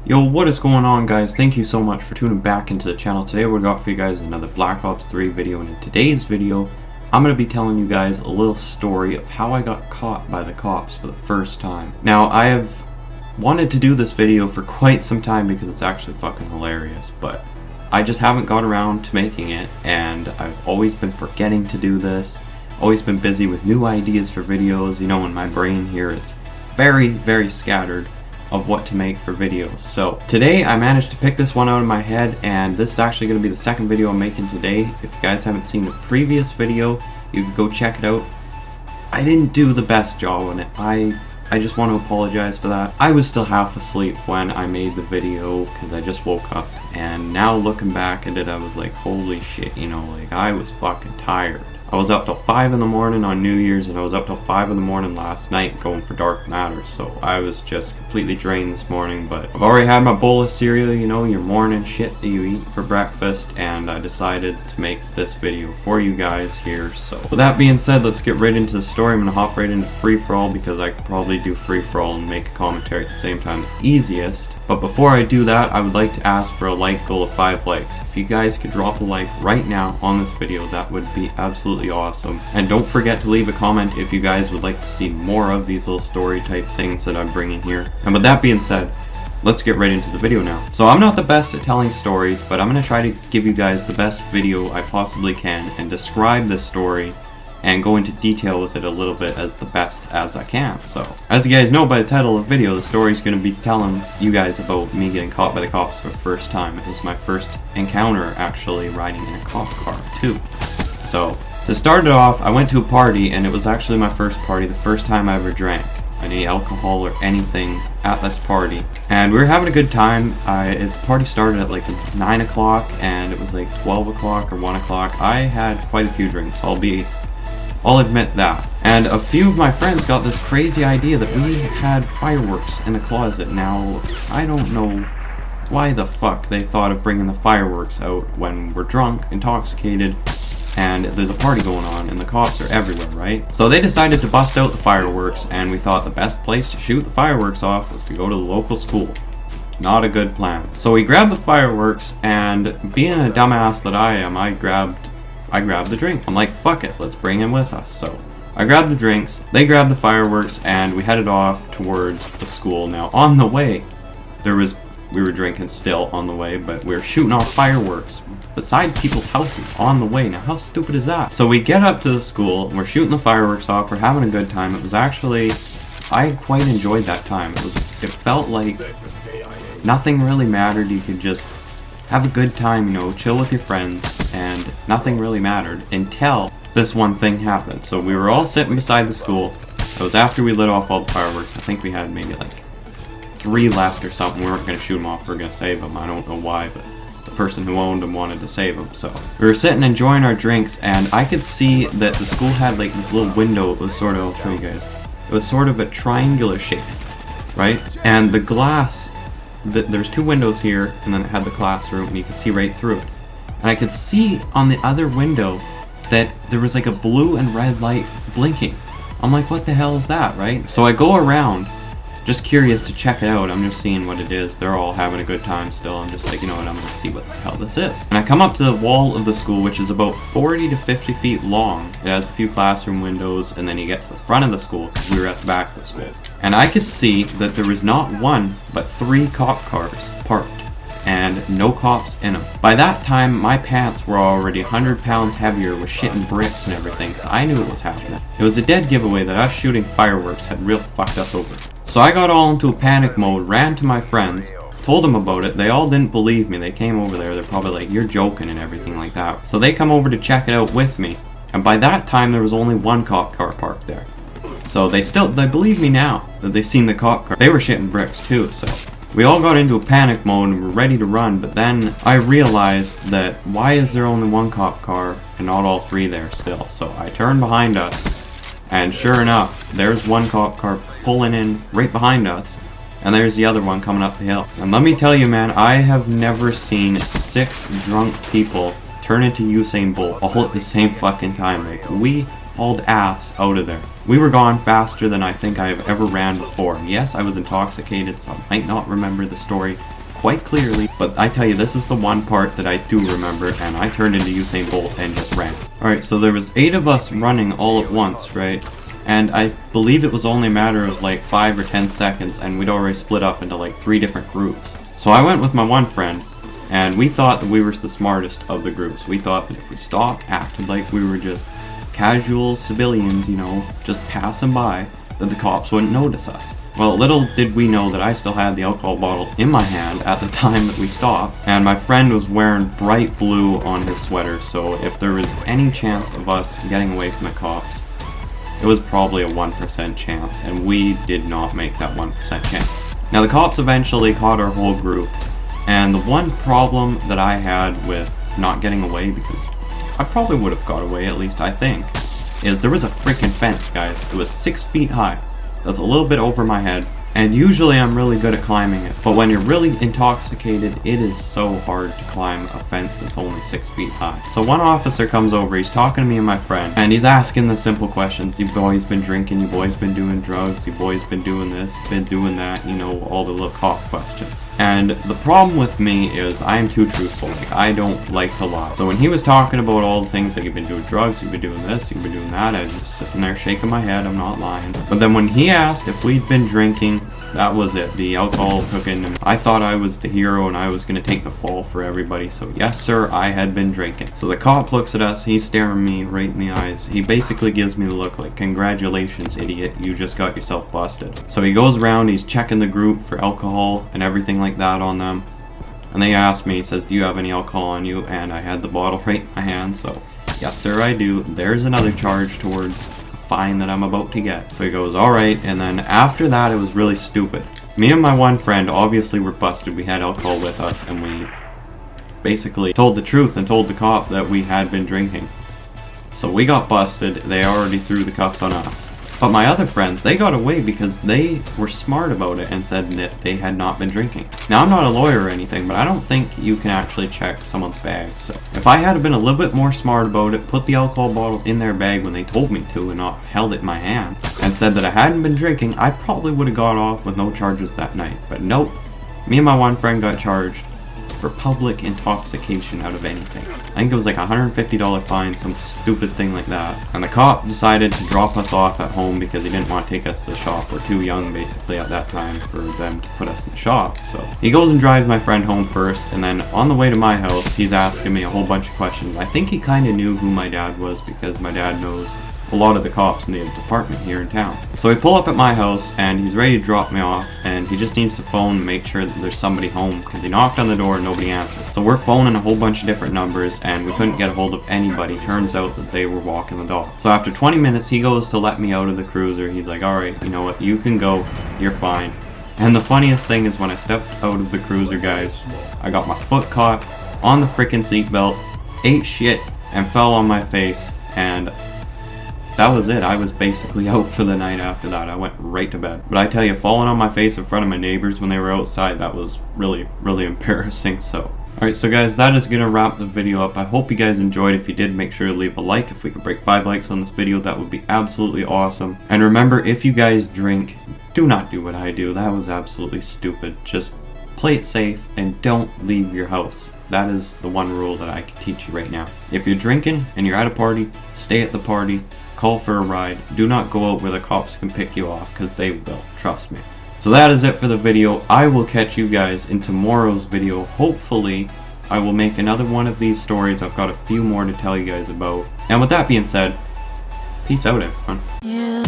Yo, what is going on, guys? Thank you so much for tuning back into the channel. Today we've got for you guys another Black Ops 3 video, and in today's video I'm going to be telling you guys a little story of how I got caught by the cops for the first time. Now, I have wanted to do this video for quite some time because it's actually fucking hilarious, but I just haven't got around to making it, and I've always been forgetting to do this, always been busy with new ideas for videos. You know, in my brain here it's very scattered of what to make for videos. So today I managed to pick this one out of my head, and this is actually going to be the second video I'm making today. If you guys haven't seen the previous video, you can go check it out. I didn't do the best job on it. I just want to apologize for that. I was still half asleep when I made the video because I just woke up, and now looking back at it I was like, holy shit, you know, like I was fucking tired. I was up till 5 in the morning on New Year's, and I was up till 5 in the morning last night going for Dark Matter, so I was just completely drained this morning. But I've already had my bowl of cereal, you know, your morning shit that you eat for breakfast, and I decided to make this video for you guys here. So with that being said, let's get right into the story. I'm going to hop right into free-for-all because I could probably do free-for-all and make a commentary at the same time the easiest. But before I do that, I would like to ask for a like goal of 5 likes. If you guys could drop a like right now on this video, that would be absolutely awesome. And don't forget to leave a comment if you guys would like to see more of these little story type things that I'm bringing here. And with that being said, let's get right into the video now. So I'm not the best at telling stories, but I'm going to try to give you guys the best video I possibly can and describe this story and go into detail with it a little bit as the best as I can. So, as you guys know by the title of the video, the story is going to be telling you guys about me getting caught by the cops for the first time. It was my first encounter actually riding in a cop car too. So, to start it off, I went to a party, and it was actually my first party, the first time I ever drank any alcohol or anything at this party. And we were having a good time. The party started at like 9 o'clock, and it was like 12 o'clock or 1 o'clock. I had quite a few drinks, I'll admit that. And a few of my friends got this crazy idea that we had fireworks in the closet. Now, I don't know why the fuck they thought of bringing the fireworks out when we're drunk, intoxicated, and there's a party going on and the cops are everywhere, right? So they decided to bust out the fireworks, and we thought the best place to shoot the fireworks off was to go to the local school. Not a good plan. So we grabbed the fireworks, and being a dumbass that I am, I grabbed the drink. I'm like, fuck it, let's bring him with us. So I grabbed the drinks, they grabbed the fireworks, and we headed off towards the school. Now on the way, we were drinking still on the way, but we were shooting off fireworks beside people's houses on the way. Now how stupid is that? So we get up to the school, we're shooting the fireworks off, we're having a good time. It was actually, I quite enjoyed that time. It felt like nothing really mattered. You could just have a good time, you know, chill with your friends, and nothing really mattered until this one thing happened. So we were all sitting beside the school. It was after we lit off all the fireworks. I think we had maybe like 3 left or something. We weren't going to shoot them off, we were going to save them. I don't know why, but the person who owned them wanted to save them. So we were sitting enjoying our drinks, and I could see that the school had like this little window. It was sort of, I'll show you guys, it was sort of a triangular shape, right? And the glass, there's 2 windows here, and then it had the classroom, and you could see right through it. And I could see on the other window that there was like a blue and red light blinking. I'm like, what the hell is that, right? So I go around, just curious to check it out. I'm just seeing what it is. They're all having a good time still. I'm just like, you know what, I'm gonna see what the hell this is. And I come up to the wall of the school, which is about 40 to 50 feet long. It has a few classroom windows, and then you get to the front of the school. We were at the back of the school. And I could see that there was not 1, but 3 cop cars parked, and no cops in them. By that time, my pants were already 100 pounds heavier with shit and bricks and everything, so I knew it was happening. It was a dead giveaway that us shooting fireworks had real fucked us over. So I got all into a panic mode, ran to my friends, told them about it. They all didn't believe me. They came over there, they're probably like, you're joking and everything like that. So they come over to check it out with me, and by that time there was only 1 cop car parked there. So they believe me now that they seen the cop car. They were shitting bricks too, so we all got into a panic mode and were ready to run, but then I realized that why is there only 1 cop car and not all 3 there still? So I turned behind us, and sure enough, there's 1 cop car pulling in right behind us, and there's the other one coming up the hill. And let me tell you, man, I have never seen 6 drunk people turn into Usain Bolt all at the same fucking time. Like, we hauled ass out of there. We were gone faster than I think I have ever ran before. Yes, I was intoxicated, so I might not remember the story quite clearly, but I tell you, this is the one part that I do remember, and I turned into Usain Bolt and just ran. Alright, so there was 8 of us running all at once, right? And I believe it was only a matter of like 5 or 10 seconds, and we'd already split up into like 3 different groups. So I went with my one friend, and we thought that we were the smartest of the groups. We thought that if we stopped, acted like we were just casual civilians, you know, just passing by, that the cops wouldn't notice us. Well, little did we know that I still had the alcohol bottle in my hand at the time that we stopped, and my friend was wearing bright blue on his sweater, so if there was any chance of us getting away from the cops, it was probably a 1% chance, and we did not make that 1% chance. Now, the cops eventually caught our whole group, and the one problem that I had with not getting away, because I probably would have got away, at least I think, is there was a freaking fence, guys. It was 6 feet high. That's a little bit over my head, and usually I'm really good at climbing it, but when you're really intoxicated, it is so hard to climb a fence that's only 6 feet high. So one officer comes over, he's talking to me and my friend, and he's asking the simple questions. You boys been drinking, you boys been doing drugs, you boys been doing this, been doing that, you know, all the little cop questions. And the problem with me is I am too truthful. Like, I don't like to lie. So when he was talking about all the things that you've been doing drugs, you've been doing this, you've been doing that, I was just sitting there shaking my head, I'm not lying. But then when he asked if we'd been drinking, that was it. The alcohol took in. I thought I was the hero and I was going to take the fall for everybody. So yes, sir, I had been drinking. So the cop looks at us. He's staring me right in the eyes. He basically gives me the look like, congratulations, idiot. You just got yourself busted. So he goes around. He's checking the group for alcohol and everything like that on them. And they asked me, he says, do you have any alcohol on you? And I had the bottle right in my hand. So yes, sir, I do. There's another charge towards fine that I'm about to get. So he goes, alright, and then after that it was really stupid. Me and my one friend obviously were busted. We had alcohol with us and we basically told the truth and told the cop that we had been drinking. So we got busted. They already threw the cuffs on us. But my other friends, they got away because they were smart about it and said that they had not been drinking. Now, I'm not a lawyer or anything, but I don't think you can actually check someone's bag. So if I had been a little bit more smart about it, put the alcohol bottle in their bag when they told me to and not held it in my hand, and said that I hadn't been drinking, I probably would have got off with no charges that night. But nope, me and my one friend got charged for public intoxication out of anything. I think it was like a $150 fine, some stupid thing like that. And the cop decided to drop us off at home because he didn't want to take us to the shop. We're too young basically at that time for them to put us in the shop. So he goes and drives my friend home first, and then on the way to my house, he's asking me a whole bunch of questions. I think he kind of knew who my dad was because my dad knows a lot of the cops in the department here in town. So we pull up at my house and he's ready to drop me off, and he just needs to phone and make sure that there's somebody home because he knocked on the door and nobody answered. So we're phoning a whole bunch of different numbers and we couldn't get a hold of anybody. Turns out that they were walking the dog. So after 20 minutes he goes to let me out of the cruiser. He's like, alright, you know what, you can go, you're fine. And the funniest thing is when I stepped out of the cruiser, guys, I got my foot caught on the freaking seatbelt, ate shit, and fell on my face, and that was it. I was basically out for the night after that. I went right to bed. But I tell you, falling on my face in front of my neighbors when they were outside, that was really, really embarrassing. So, alright, so guys, that is going to wrap the video up. I hope you guys enjoyed. If you did, make sure to leave a like. If we could break 5 likes on this video, that would be absolutely awesome. And remember, if you guys drink, do not do what I do. That was absolutely stupid. Just play it safe and don't leave your house. That is the one rule that I can teach you right now. If you're drinking and you're at a party, stay at the party. Call for a ride. Do not go out where the cops can pick you off, because they will, trust me. So that is it for the video. I will catch you guys in tomorrow's video. Hopefully, I will make another one of these stories. I've got a few more to tell you guys about. And with that being said, peace out, everyone. Yeah.